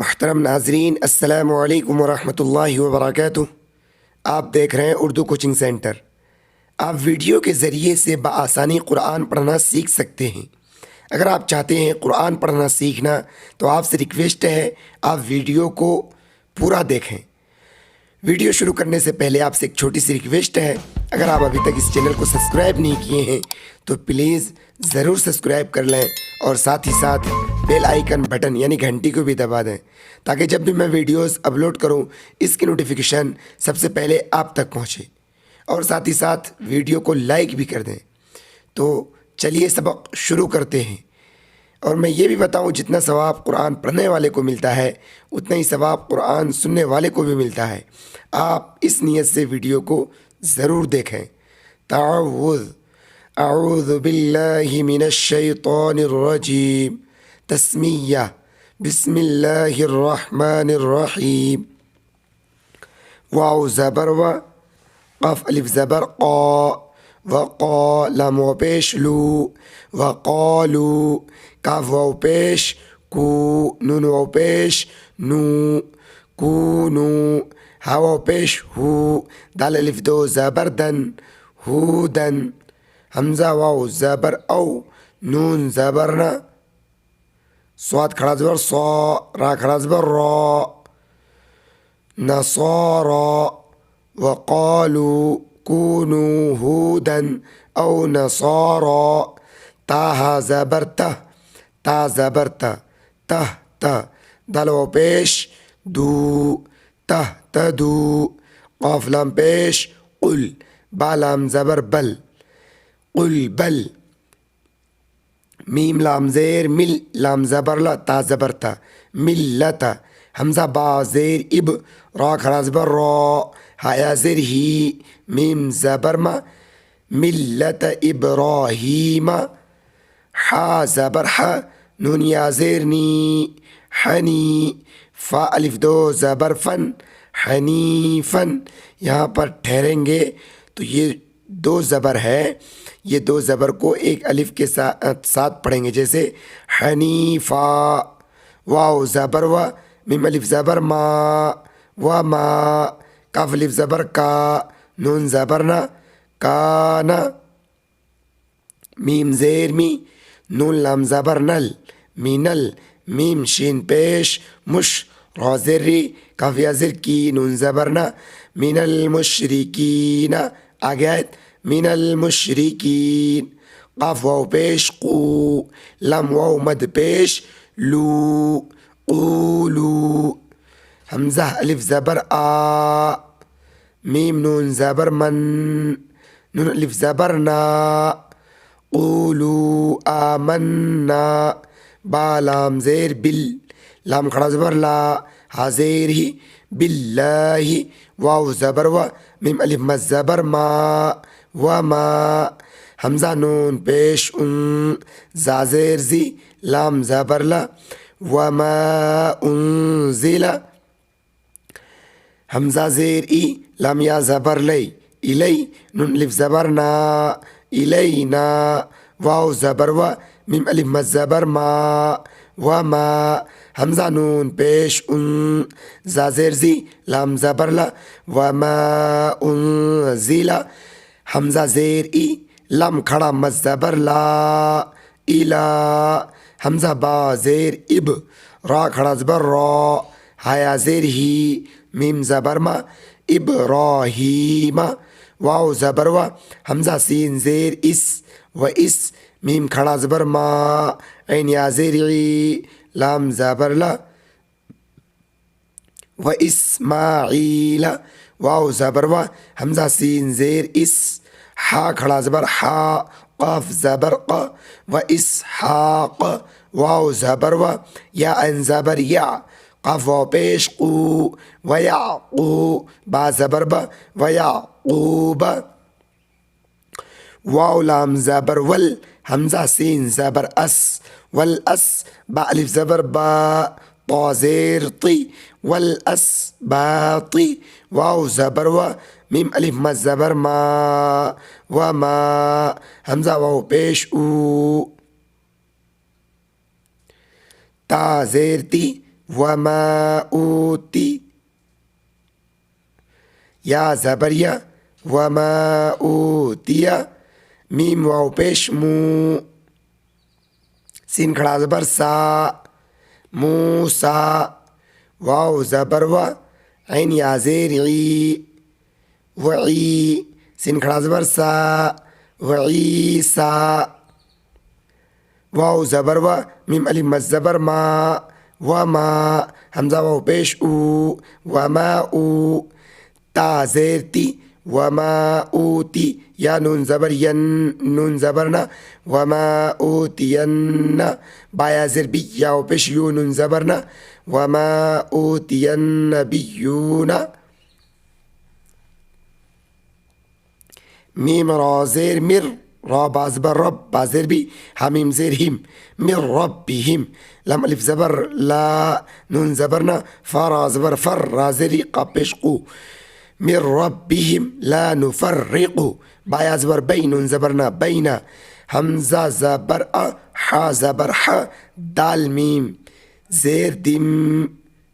محترم ناظرین، السلام علیکم ورحمۃ اللہ وبرکاتہ۔ آپ دیکھ رہے ہیں اردو کوچنگ سینٹر۔ آپ ویڈیو کے ذریعے سے بآسانی قرآن پڑھنا سیکھ سکتے ہیں۔ اگر آپ چاہتے ہیں قرآن پڑھنا سیکھنا تو آپ سے ریکویسٹ ہے آپ ویڈیو کو پورا دیکھیں۔ ویڈیو شروع کرنے سے پہلے آپ سے ایک چھوٹی سی ریکویسٹ ہے، اگر آپ ابھی تک اس چینل کو سبسکرائب نہیں کیے ہیں تو پلیز ضرور سبسکرائب کر لیں اور ساتھ ہی ساتھ بیل آئیکن بٹن یعنی گھنٹی کو بھی دبا دیں، تاکہ جب بھی میں ویڈیوز اپلوڈ کروں اس کی نوٹیفیکیشن سب سے پہلے آپ تک پہنچے، اور ساتھ ہی ساتھ ویڈیو کو لائک بھی کر دیں۔ تو چلیے سبق شروع کرتے ہیں۔ اور میں یہ بھی بتاؤں، جتنا ثواب قرآن پڑھنے والے کو ملتا ہے اتنا ہی ثواب قرآن سننے والے کو بھی ملتا ہے۔ آپ اس نیت سے ویڈیو کو ضرور دیکھیں۔ تعوذ، اعوذ باللہ من الشیطان الرجیم، تسمیہ، بسم اللہ الرحمن الرحیم۔ واو زبر و، قاف الف زبر قا، وقا لام و پیش لو، وقالو کاف واو پیش کو، نون واو پیش نو، کونو ہا واو پیش ہو، دال الف دو زبر دن، ہودن، حمزہ واو زبر او، نون زبر نا، صاد کھڑا زبر صا، را کھڑا زبر را، نصارا، وقالوا كونوا هودا أو نصارى، تاها زبر ته، تا زبر ته، ته ته، دلو پیش دو، ته تدو، قاف لام پیش قل، با لام زبر بل، قل بل، میم لام زیر مل، لام زبر لا، تا زبر تا، ملتا، حمزہ با زیر اب، را کھڑا زبر را، ہایا زیر ہی، میم زبر ما، ملت ابراہیم، حا زبر حا، نون یا زیر نی، حنی، فا الف دو زبر فن، حنیفن۔ یہاں پر ٹھہریں گے تو یہ دو زبر ہے، یہ دو زبر کو ایک الف کے ساتھ پڑھیں گے، جیسے حنیفا، واو زبر و، میم الف زبر ما، و ما، کاف الف زبر کا، نون زبر نا، کانا، میم زیر می، نون لام زبر نل، مینل، میم شین پیش مش، را زر ری، کاف یا زر کی، نون زبر نا، من المشرکین، آگے آیت من المشرکین، قاف واو پیش قو، لام واو مد پیش لو، قولو، حمزہ الف زبر آ، میم نون زبر من، نون الف زبر نا، قولو آمنا، با لام زیر بل، لام کھڑا زبر لا، ہا زیر ہی، باللہ، واو زبر و، میم الف مد زبر ما، وما، حمزہ نون پیش ان، زا زیر زی، لام زبر لا، وما انزل، حمزہ زیر ای، لام یا زبر لئی، الی، نون الف زبر نا، الینا، واو زبر و، میم الف مد زبر ما، وما، حمزہ نون پیش ان، زا زیر زی، لام زبر لا، وما انزل، حمزہ زیر ای، لام کھڑا مد زبر لا، الا، حمزہ با زیر اب، را کھڑا زبر را، ہایا زیر ہی، میم زبر ما، ابراہیم، واو زبر و، حمزہ سین زیر اس، و اس، میم کھڑا زبر ما، عین یا زیر عی، لام زبر لا، و اسماعیل، واو زبر و، حمزہ سین زیر اس، حا کھڑا زبر حا، قاف زبر ق، و اسحاق، واو زبر و، یا ان زبر یا، قاف واو پیش قو، و یعقو، با زبر با، و یعقوب، واو لام زبر ول، حمزہ سین زبر اس، والاس، با الف زبر با، طا زیر طی، والاسباطی، واو زبر و، میم الف مد زبر ما، وما، حمزہ واو پیش او، تا زیر تی، وما اوتی یا زبر یا وما اوتیا میم واو پیش مو سین کھڑا زبر سا موسا واو زبر و عین یا زیر عی وعی سین کھڑا زبر سا وعیسا واو زبر و میم الف مد زبر ما وما حمزہ واو پیش او وما او تا زیر تی وما اوتی یا نون زبر ین نون زبرنا وما اوتین بایا زر بی یا و پیش یو نون زبرنا وما اوتین بیون میم را زیر مر را بازبر رب بازر بی حمیم زیر ہم مر ربهم لام الف زبر لا نون زبرنا فا زبر فر را زری قا پیش قو من ربهم لا نفرق بایا زبر بین زبرنا بینا حمزہ زبر حا زبر ح دال میم زیر دم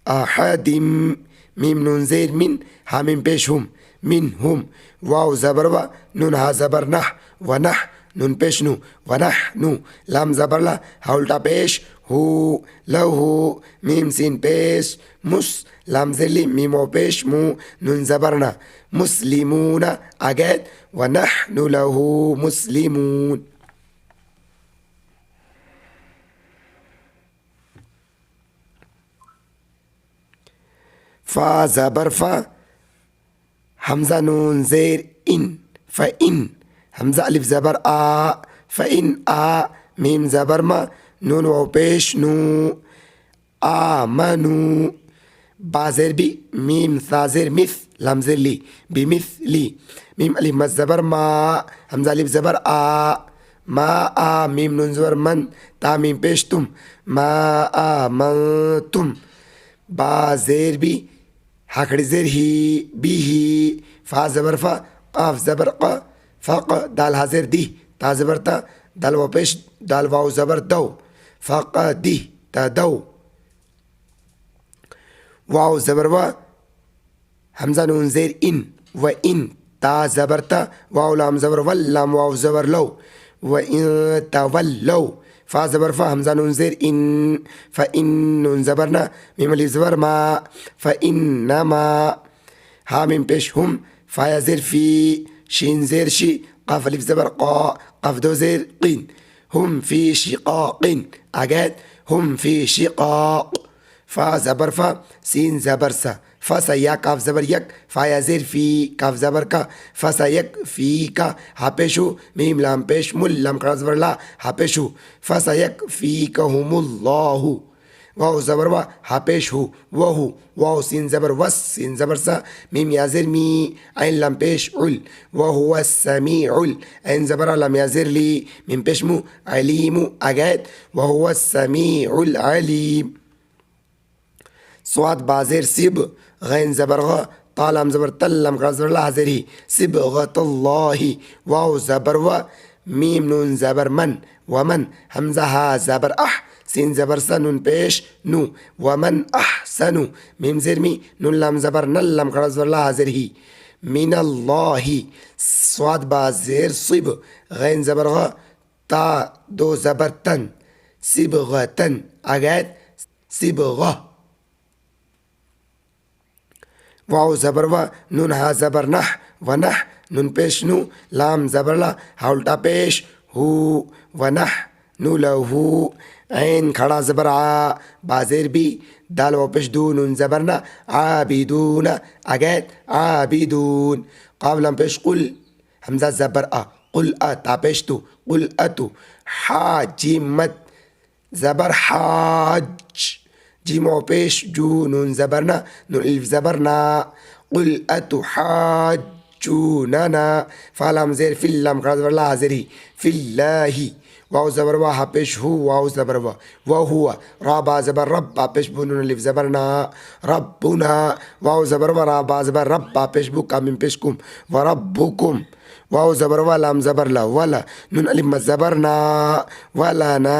احدم میم نون زیر من حامیم پیش هم من هم واو زبر و نون ہا زبر نح و نح نون پیش نو و نح نو لام زبر لا ہاولٹا پیش ہو لہو میم سین پیش مس لام زلی میمو پیش مو نون زبرنا مسلمون اگید و نحن له مسلمون فا زبر فا حمزہ نون زیر ان فإن حمزہ الف زبر آ فإن آ میم زبر ما نون و پیش نو آمنو بازر بی میم ثازر مث لام زر لی بمثلی میم الف مد زبر ما حمزہ الف زبر آ ما آ میم نون زبر من تا میم پیش تم ما آمنتم بازر بی حکڑ زر ہی بی ہی فا زبر فا قاف زبر قا فق دال حاضر دی تا زبر تا دال و پیش دال واو زبر دو فق دی تا دو واو زبر و حمزہ نون زیر ان و ان تا زبر تا واو لام زبر ول لام واو زبر لو و ان تولو فا زبر فا حمزہ نون زیر ان فإن نون زبرنا میم الف زبر ما فإنما ہا میم پیش ہم فا زیر فی شین زیر شی قاف الف زبر قا قاف دو زیر قین ہم فی شقاق اگید ہم فی شقاق فا زبر فا سین زبر سا فسا یا کاف زبر یک فا یا زیر فی کاف زبر کا فسا یک فی کا ہا پیشو میم لام پیش مل لام کڑا زبر لا ہا پیشو فسا یک فی کہم اللہ واو زبر وا ہا پیش ہو وہو واو سین زبر وس سین زبر سا میم یا زیر می عین لام پیش عل وہو السمیع عین زبر لام یا زیر لی میم پیش مو علیم اگید وہو السمیع العلیم صواد بازر سب غین زبر غ طالم زبر تلم کڑا زبر لا حاضر ہی صبغۃ اللہ واو زبر و میم نون زبر من ومن حمزہ ہا زبر اح سین زبر سا نون پیش نو ومن احسنو میم زیر می نون لام زبر نل لم کڑا زبر لا حاضر ہی من اللہ صواد بازر صب غین زبر غ تا دو زبر تن صبغتن اگید صبغہ واو زبر و نون ہا زبر نح و نح نون پیش نو لام زبر لا ہاولٹا پیش ہو و نح نو لہو عین کھڑا زبر آ بازر بی دال و پیش دو نون زبر نا عابدون اگید عابدون قاف لام پیش قل حمزہ زبر آ قل آ تا پیش تو قل اتو حاجمت زبر حاج جیم و پیش جو نون زبرنا نون الف زبرنا قل اتحاجوننا فالام زیر فی اللام کڑا زبر لا حاضر ہی فی اللہ واو زبر وا ہا پیش ہو واو زبر وا وہو را با زبر رب با پیش بو نون الف زبرنا ربنا واو زبر وا را با زبر رب با پیش بو کامیم پیش کم و ربکم واو زبر وا لام زبر لا ولا نون الف مد زبرنا ولنا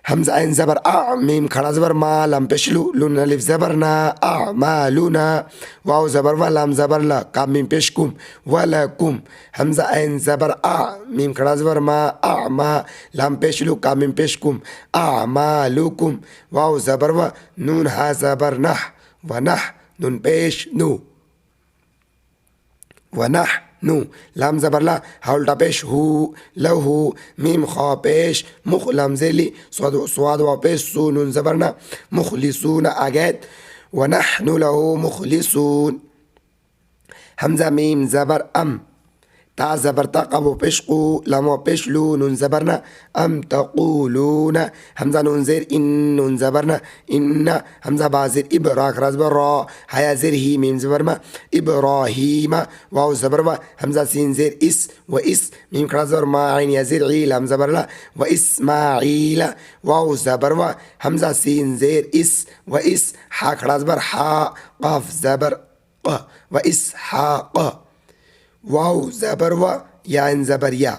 حمزہ عین زبر میم کھڑا زبر ما لام پیش لو لون الف زبر نا اعمالنا واو زبر و لام زبر لا کاف میم پیش کم ولکم حمزہ عین زبر میم کھڑا زبر ما اعما لام پیش لو کاف میم پیش کم اعمالکم واو زبر و نون ہا زبر نح و نح نون پیش نو ونحن لام زبر لا حولتا پیش ہو لہو میم خوا پیش مخ لام زیلی سواد و پیش سو نون زبر نا مخلصون آگیت ونحن له مخلصون حمزہ میم زبر تا زبر تا قبو پیش قو لام و پیش لو نون زبر نا ام تقولون حمزہ نون زیر ان نون زبر نا ان حمزہ با زیر ابرا کھڑا زبر را حیا زیر ہی میم زبر ما ابراہیم واو زبر و حمزہ سین زیر اس و اس میم کھڑا زبر ما عین یا زیر عی لام زبر لا و اسماعیل واو زبر و حمزہ سین زیر اس و اس حا کھڑا زبر حا قاف زبر ق و اسحاق واو زبر و یا ان زبر یا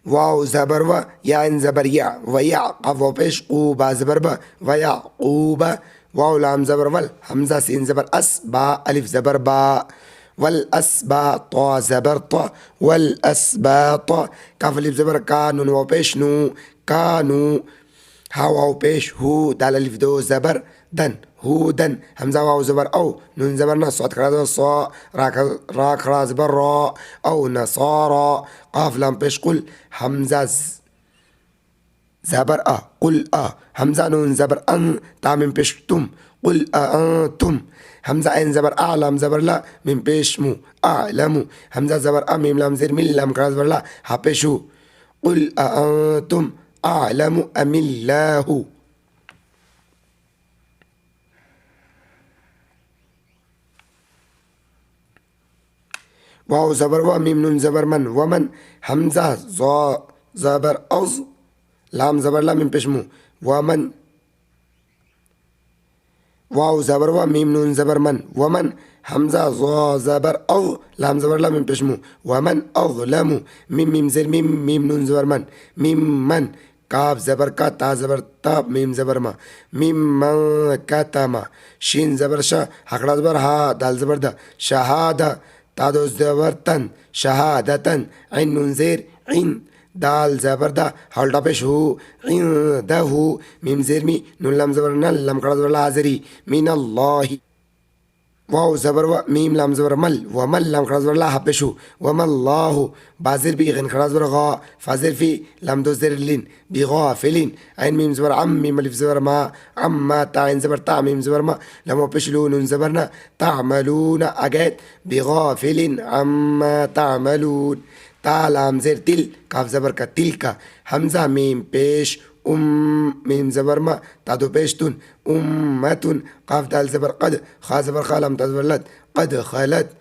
واو زبر و یا ان زبر یا و یا قف و پیش قو با زبر با و یعقوب واو لام زبر ول حمزہ سین زبر اس با الف زبر با والاسباط زبر طا والاسباط کاف الف زبر کا نون و پیش نو کانو ہا واو پیش ہو دال الف دو زبر دن ہودن حمزہ واو زبر او نون زبر نا صوت کھڑا زبر صا را کھڑا زبر را او نصارا قاف لام پیش قل حمزہ زبر قل حمزہ نون زبر ان تامیم پیش تم قل انتم حمزہ عین زبر لام زبر لا میم پیش مو اعلمو حمزہ زبر میم لام زیر مل لام کھڑا زبر لا ہا پیشو قل انتم اعلم ام اللہ واو زبر و میم نون زبر من ومن حمزہ زبر از لام زبر لا میم پیش مو ومن واو زبر و میم نون زبر من ومن حمزہ زبر او لام زبر لا میم پیش مو ومن اظلم میم زیر میم نون زبر من میم من کاف زبر کا تا زبر تا میم زبر ما میم من کتما شین زبر شا حقڑا زبر ہا دال زبر دا شہادہ تا دو زبر تن شہادتن عین نون زیر عین دال زبر دا حولتا پیش ہو عندہو میم زیر می نون لام زبر نل لام کڑا زبر لا زری من اللہ واو زبر و میم لام زبر مل و مل لام کھڑا زبر لا ہا پیش ہو وم اللہ بازر بی غن کھڑا زبر غا فازر فی لام دو زیر لین بی غافلین عین میم زبر عم میم الف زبر ما عما تا عین زبر تا میم زبر ما لام پیش لو نون زبر نا تعملون اگیت بی غافلین عما تعملون تا لام زیر تل کاف زبر کا تل کا حمزہ میم پیش میم زبر ما تا دو پیش تن امتن قاف دال زبر قد خا زبر خا لام تا زبر لد قد خلت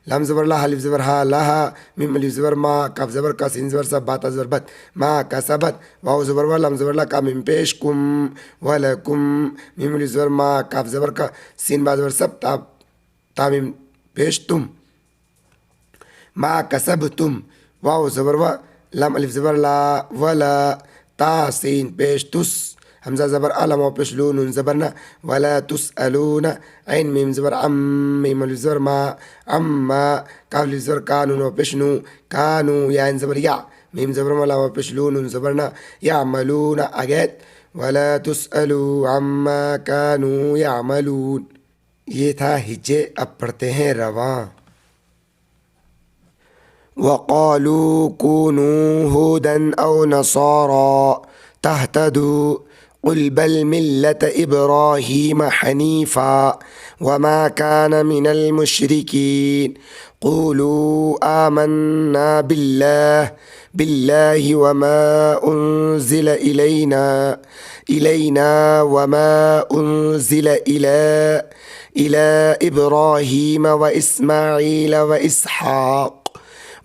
لام زبر لا الف زبر ہا لها میم الف زبر ما کاف زبر کا سین زبر سب با تا زبر بت ما کسبت واو زبر و لام زبر لا کا میم پیش کم ولکم میم الف زبر ما کاف زبر کا سین با زبر سب تا میم پیش تم ما کسبتم واو زبر و لام الف زبر لا ولا تا سین پیش تس حمزہ زبر علم و پیش لو نون زبر نا ولا تسألون عین میم زبر عم میم الف زبر ما عما کاف الف زبر کا نون و پیش نو کانو یا عین زبر یا میم زبر ملا و پیش لو نون زبر نا یعملون اگیت ولا تسألو عما کانو یعملون. یہ تھا ہجے. اب پڑھتے ہیں رواں. وقالوا كونوا هودا أو نصارى تهتدوا قل بل ملة إبراهيم حنيفا وما كان من المشركين قولوا آمنا بالله وما أنزل إلينا وما أنزل إلى إبراهيم وإسماعيل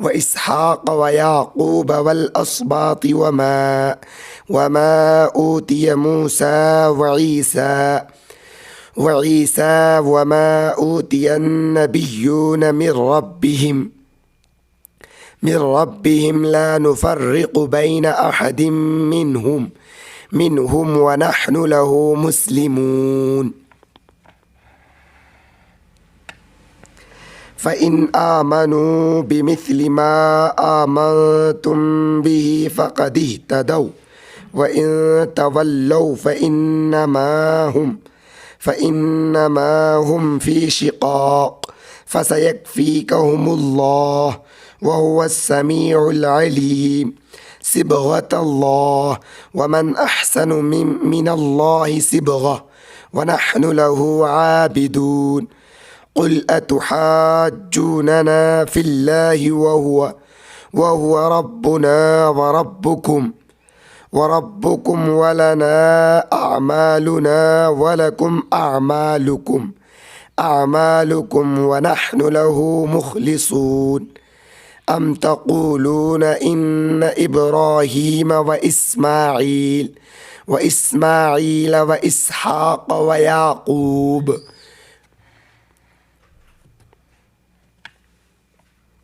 وإسحاق ويعقوب والأسباط وما أوتي موسى وعيسى وما أوتي النبيون من ربهم من ربهم لا نفرق بين أحد منهم ونحن له مسلمون فإن آمنوا بمثل ما آمنتم به فقد اهتدوا وإن تولوا فإنما هم في شقاق فسيكفيكهم الله وهو السميع العليم صبغة الله ومن أحسن من الله صبغة ونحن له عابدون قل أتحاجوننا في الله وهو ربنا وربكم ولنا أعمالنا ولكم أعمالكم ونحن له مخلصون أم تقولون إن إبراهيم وإسماعيل وإسحاق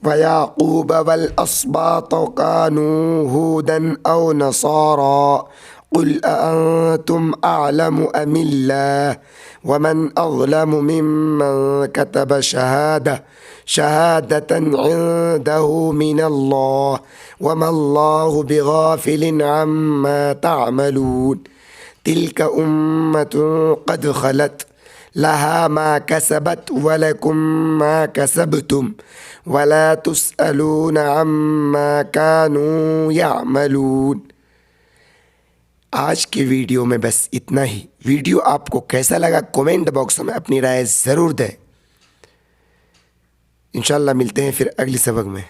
ويعقوب والأسباط كانوا هودا أو نصارى قل أأنتم أعلم أم الله ومن أظلم ممن كتب شهادة عنده من الله وما الله بغافل عما تعملون تلك أمة قد خلت لها ما كسبت ولكم ما كسبتم ولا تسألون عما كانوا يعملون۔ آج کی ویڈیو میں بس اتنا ہی۔ ویڈیو آپ کو کیسا لگا کومنٹ باکس میں اپنی رائے ضرور دیں۔ انشاءاللہ ملتے ہیں پھر اگلی سبق میں۔